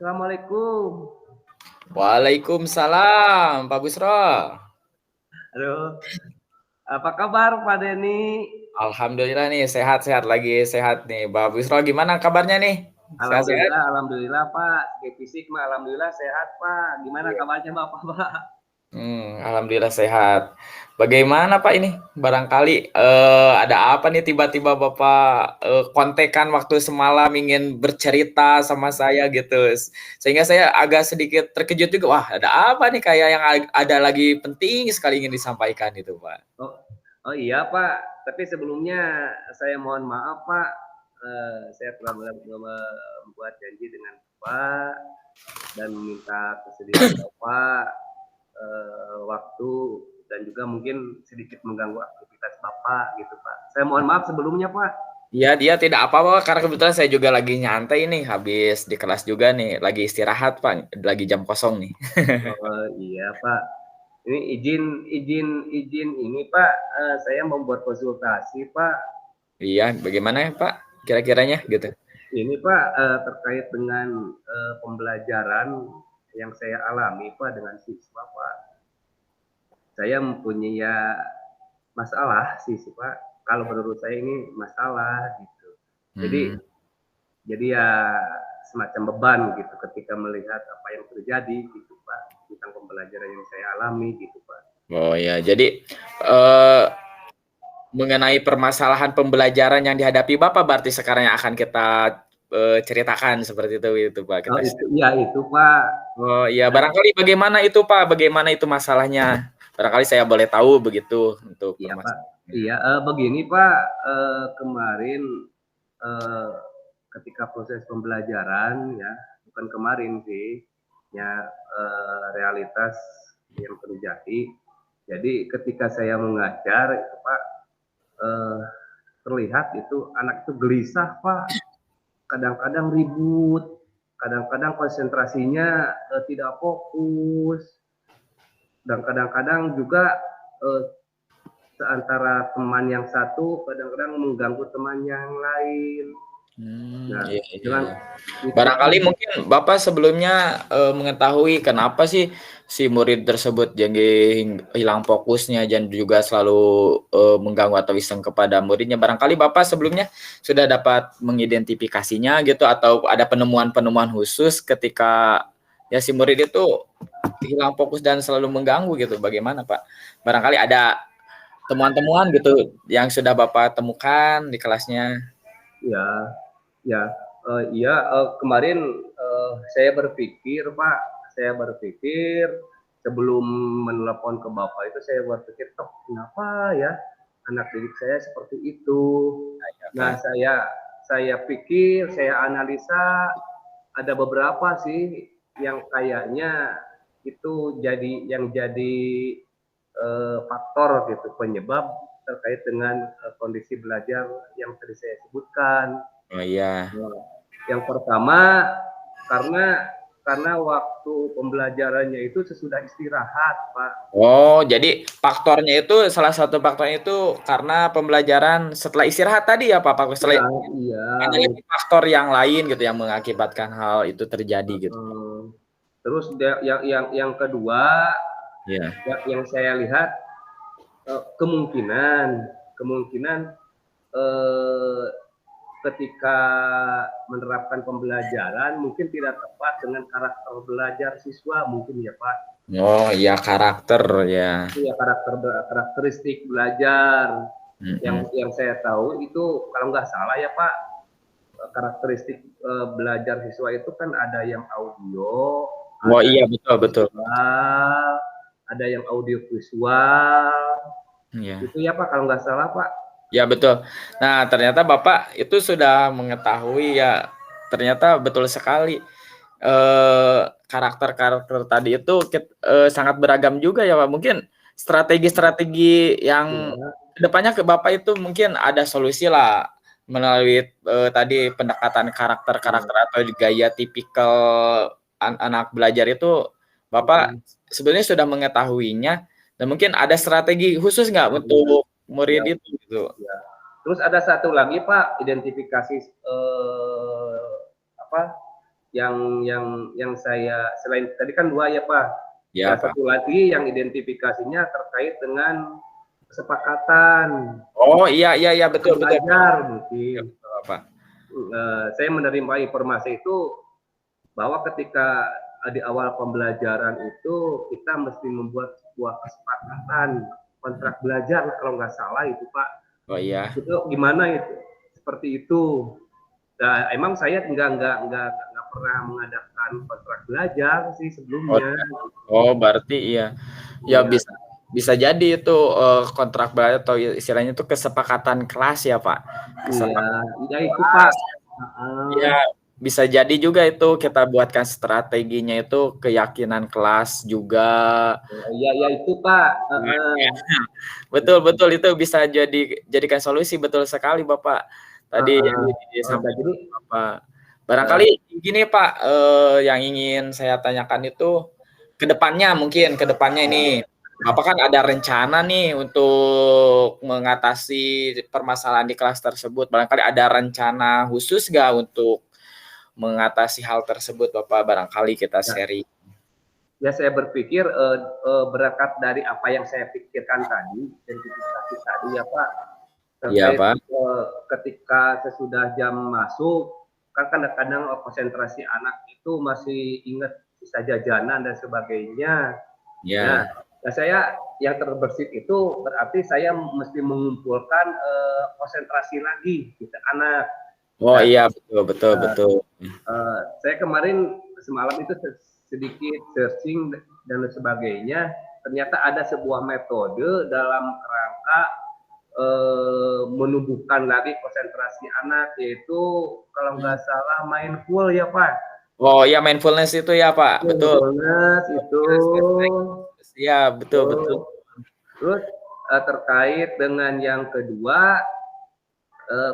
Assalamualaikum. Waalaikumsalam, Pak Busro. Aduh, apa kabar Pak Denny? Alhamdulillah nih, sehat-sehat lagi, sehat nih. Pak Busro gimana kabarnya nih? Sehat-sehat? Alhamdulillah Pak. Segi fisik mah alhamdulillah sehat Pak. Gimana kabarnya Bapak Pak? Alhamdulillah sehat. Bagaimana Pak ini? Barangkali ada apa nih tiba-tiba Bapak kontekan waktu semalam ingin bercerita sama saya gitu. Sehingga saya agak sedikit terkejut juga. Wah, ada apa nih kayak yang ada lagi penting sekali ingin disampaikan itu Pak. Oh, oh iya Pak. Tapi sebelumnya saya mohon maaf Pak. Saya telah membuat janji dengan Bapak dan meminta kesediaan Bapak waktu dan juga mungkin sedikit mengganggu aktivitas Bapak gitu Pak. Saya mohon maaf sebelumnya Pak. Iya, dia tidak apa-apa karena kebetulan saya juga lagi nyantai nih, habis di kelas juga nih, lagi istirahat Pak, lagi jam kosong nih. Oh iya Pak. Ini izin ini Pak, saya membuat konsultasi Pak. Iya, bagaimana ya Pak kira-kiranya gitu? Ini Pak terkait dengan pembelajaran yang saya alami Pak dengan siswa Pak. Saya mempunyai masalah siswa. Kalau menurut saya ini masalah gitu. Jadi ya semacam beban gitu ketika melihat apa yang terjadi gitu Pak tentang pembelajaran yang saya alami gitu Pak. Oh ya, jadi mengenai permasalahan pembelajaran yang dihadapi Bapak berarti sekarang yang akan kita ceritakan seperti itu Pak. Oh itu ya itu Pak. Oh iya, barangkali bagaimana itu Pak? Bagaimana itu masalahnya? Barangkali saya boleh tahu begitu untuk Iya Pak. permasalahannya. Iya begini Pak, kemarin ketika proses pembelajaran ya, bukan kemarin sih, ya realitas yang terjadi. Jadi ketika saya mengajar itu Pak, terlihat itu anak itu gelisah Pak, kadang-kadang ribut, kadang-kadang konsentrasinya tidak fokus, dan kadang-kadang juga seantara teman yang satu kadang-kadang mengganggu teman yang lain. Nah, Iya. dengan Barangkali mungkin Bapak sebelumnya mengetahui kenapa sih si murid tersebut jadi hilang fokusnya dan juga selalu mengganggu atau iseng kepada muridnya. Barangkali Bapak sebelumnya sudah dapat mengidentifikasinya gitu atau ada penemuan-penemuan khusus ketika ya si murid itu hilang fokus dan selalu mengganggu gitu. Bagaimana Pak? Barangkali ada temuan-temuan gitu yang sudah Bapak temukan di kelasnya. Iya, kemarin saya berpikir Pak, sebelum menelepon ke Bapak itu saya berpikir, kenapa ya anak didik saya seperti itu. Nah, saya pikir, saya analisa, ada beberapa sih yang kayaknya itu jadi faktor gitu penyebab terkait dengan kondisi belajar yang tadi saya sebutkan. Oh iya. Yang pertama karena waktu pembelajarannya itu sesudah istirahat, Pak. Oh, jadi faktornya itu salah satu faktornya itu karena pembelajaran setelah istirahat tadi ya Pak? Setelah Iya. ada lagi faktor yang lain gitu yang mengakibatkan hal itu terjadi gitu. Terus yang kedua, Iya. yang saya lihat kemungkinan ketika menerapkan pembelajaran mungkin tidak tepat dengan karakter belajar siswa mungkin ya Pak. Oh iya, karakter ya. Iya, karakteristik belajar. Yang saya tahu itu kalau nggak salah ya Pak, karakteristik belajar siswa itu kan ada yang audio, iya betul. Visual, ada yang audio visual. Iya. Itu ya Pak kalau nggak salah Pak. Ya betul. Nah ternyata Bapak itu sudah mengetahui ya, ternyata betul sekali karakter-karakter tadi itu sangat beragam juga ya Pak. Mungkin strategi-strategi yang kedepannya ke Bapak itu mungkin ada solusi lah melalui tadi pendekatan karakter-karakter atau gaya tipikal anak belajar itu Bapak sebenarnya sudah mengetahuinya dan mungkin ada strategi khusus nggak untuk murid itu gitu. Ya. Terus ada satu lagi Pak, identifikasi yang saya selain tadi kan 2 ya Pak. Ya, Pak. Satu lagi yang identifikasinya terkait dengan kesepakatan. Oh, iya betul. Belajar Ya, mungkin. betul, Pak. Saya menerima informasi itu bahwa ketika di awal pembelajaran itu kita mesti membuat sebuah kesepakatan kontrak belajar kalau nggak salah itu Pak. Oh iya. Itu gimana itu? Seperti itu. Nah, emang saya nggak pernah mengadakan kontrak belajar sih sebelumnya. Berarti iya. Ya, bisa jadi itu kontrak belajar atau istilahnya itu kesepakatan kelas ya Pak. Iya itu Pak. Ya, bisa jadi juga itu kita buatkan strateginya itu keyakinan kelas juga. Iya itu Pak. Betul itu bisa jadikan solusi, betul sekali Bapak. Tadi yang disampaikan Bapak. Barangkali gini Pak, yang ingin saya tanyakan itu kedepannya ini Bapak kan ada rencana nih untuk mengatasi permasalahan di kelas tersebut. Barangkali ada rencana khusus nggak untuk mengatasi hal tersebut, Bapak? Barangkali kita sharing. Ya, saya berpikir berangkat dari apa yang saya pikirkan tadi, identifikasi tadi ya Pak. Iya Pak. Ketika sesudah jam masuk, kan kadang-kadang konsentrasi anak itu masih ingat sisa jajanan dan sebagainya. Ya. Nah, saya yang terbersit itu berarti saya mesti mengumpulkan konsentrasi lagi kita anak. Oh iya betul. Saya kemarin semalam itu sedikit searching dan sebagainya. Ternyata ada sebuah metode dalam rangka menumbuhkan lagi konsentrasi anak, yaitu kalau nggak salah mindful ya Pak. Oh iya, mindfulness itu ya Pak, betul. Mindfulness itu. Iya betul. Terus terkait dengan yang kedua,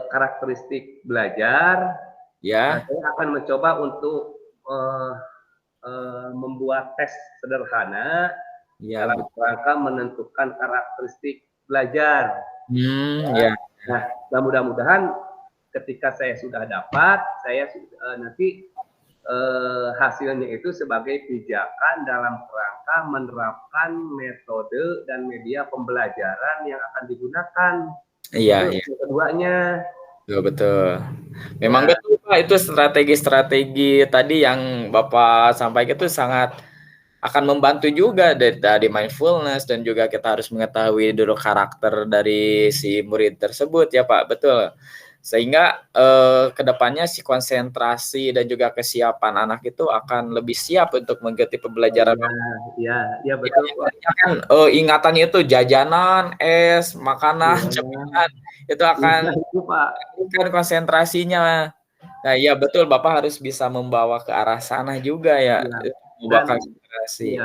karakteristik belajar, ya. Saya akan mencoba untuk membuat tes sederhana dalam rangka menentukan karakteristik belajar. Nah, mudah-mudahan ketika saya sudah dapat, saya nanti hasilnya itu sebagai pijakan dalam rangka menerapkan metode dan media pembelajaran yang akan digunakan. Iya. Keduanya. Betul. Memang betul Pak, itu strategi tadi yang Bapak sampaikan itu sangat akan membantu juga dari mindfulness, dan juga kita harus mengetahui dulu karakter dari si murid tersebut ya Pak, betul. Sehingga kedepannya si konsentrasi dan juga kesiapan anak itu akan lebih siap untuk mengikuti pembelajaran. Iya betul Pak. Kan ingatannya itu jajanan, es, makanan, cemilan itu akan menurunkan konsentrasinya. Nah, iya betul, Bapak harus bisa membawa ke arah sana juga ya. Konsentrasi.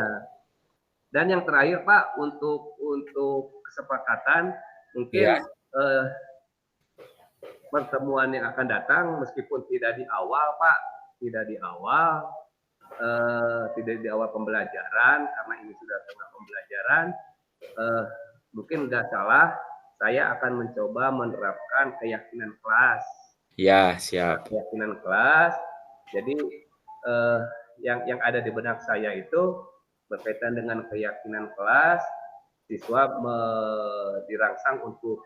Dan yang terakhir Pak, untuk kesepakatan mungkin pertemuan yang akan datang meskipun tidak di awal Pak, tidak di awal pembelajaran, karena ini sudah tengah pembelajaran, mungkin nggak salah, saya akan mencoba menerapkan keyakinan kelas. Ya, siap. Keyakinan kelas. Jadi yang ada di benak saya itu berkaitan dengan keyakinan kelas, siswa dirangsang untuk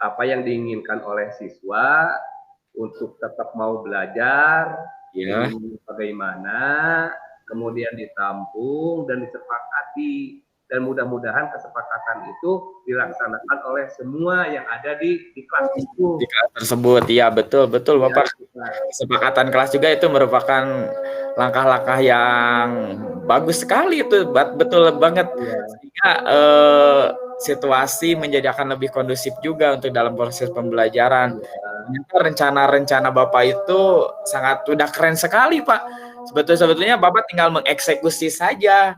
apa yang diinginkan oleh siswa untuk tetap mau belajar, bagaimana, kemudian ditampung dan disepakati, dan mudah-mudahan kesepakatan itu dilaksanakan oleh semua yang ada di kelas itu. Di kelas tersebut, iya betul Bapak. Kesepakatan kelas juga itu merupakan langkah-langkah yang bagus sekali itu, betul banget. Sehingga situasi menjadi akan lebih kondusif juga untuk dalam proses pembelajaran. Rencana-rencana Bapak itu sangat udah keren sekali Pak. Sebetulnya Bapak tinggal mengeksekusi saja.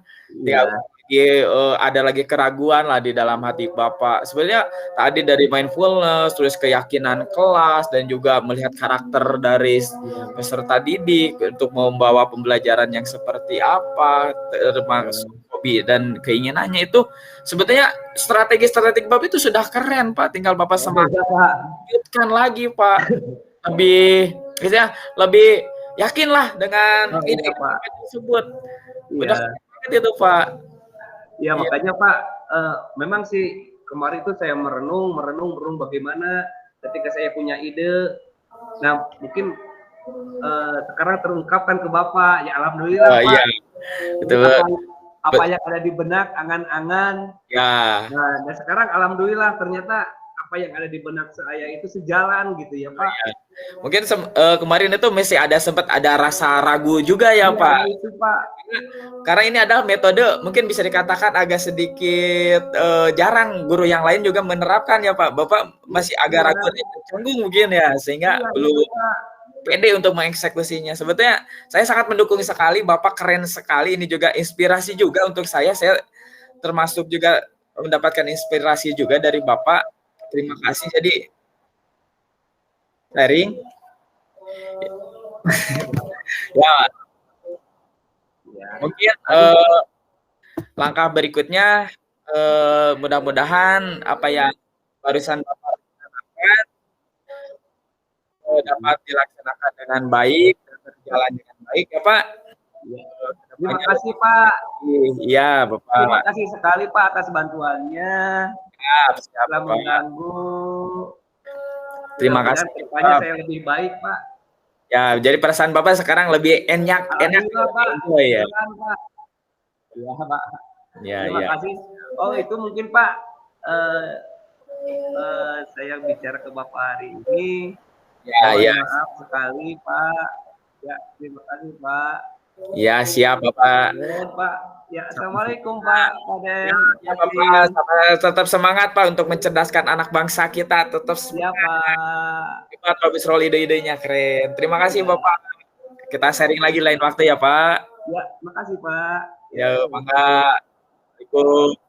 Ada lagi keraguan lah di dalam hati Bapak. Sebenarnya tadi dari mindfulness, terus keyakinan kelas, dan juga melihat karakter dari peserta didik untuk membawa pembelajaran yang seperti apa, termasuk hobi dan keinginannya itu sebetulnya strategi-strategi Bapak itu sudah keren, Pak. Tinggal Bapak lanjutkan lagi, Pak. Lebih misalnya lebih yakinlah dengan ide Pak. tersebut. Iya. Itu, Pak. Ya, makanya Pak, memang sih kemarin itu saya merenung bagaimana ketika saya punya ide. Nah, mungkin sekarang terungkapkan ke Bapak. Ya, alhamdulillah, Pak. Iya. Betul. Apa yang ada di benak, angan-angan. Ya. Nah, dan sekarang alhamdulillah ternyata apa yang ada di benak saya itu sejalan gitu ya, Pak. Ya. Mungkin kemarin itu masih sempat ada rasa ragu juga ya, Pak. Itu, Pak. Karena ini adalah metode mungkin bisa dikatakan agak sedikit jarang guru yang lain juga menerapkan ya, Pak. Bapak masih agak ragu dan canggung mungkin ya, sehingga belum pede untuk mengeksekusinya. Sebetulnya saya sangat mendukung sekali, Bapak keren sekali. Ini juga inspirasi juga untuk saya. Saya termasuk juga mendapatkan inspirasi juga dari Bapak. Terima kasih. Jadi sharing. Ya. Mungkin langkah berikutnya mudah-mudahan apa yang barusan Bapak lakukan dapat dilaksanakan dengan baik dan berjalan dengan baik ya, Pak. Terima kasih, Pak. Iya, Bapak. Terima kasih sekali, Pak, atas bantuannya. Siap, telah mengganggu. Terima kasih. Kedepannya saya lebih baik, Pak. Ya, jadi perasaan Bapak sekarang lebih enak Pak. Ya. Iya, Pak. Ya, Terima kasih. Oh, itu mungkin Pak, saya bicara ke Bapak hari ini. Ya. Maaf sekali, Pak. Ya, terima kasih, Pak. Ya, siap, Bapak. Ya, Pak. Ya, assalamualaikum, Pak. Ya, Bapak. Tetap semangat, Pak, untuk mencerdaskan anak bangsa kita. Tetap semangat. Ya, Pak. Pak Bisrol ide-idenya keren. Terima kasih, Bapak. Kita sharing lagi lain waktu ya, Pak. Ya, makasih, Pak. Ya, Pak. Assalamualaikum.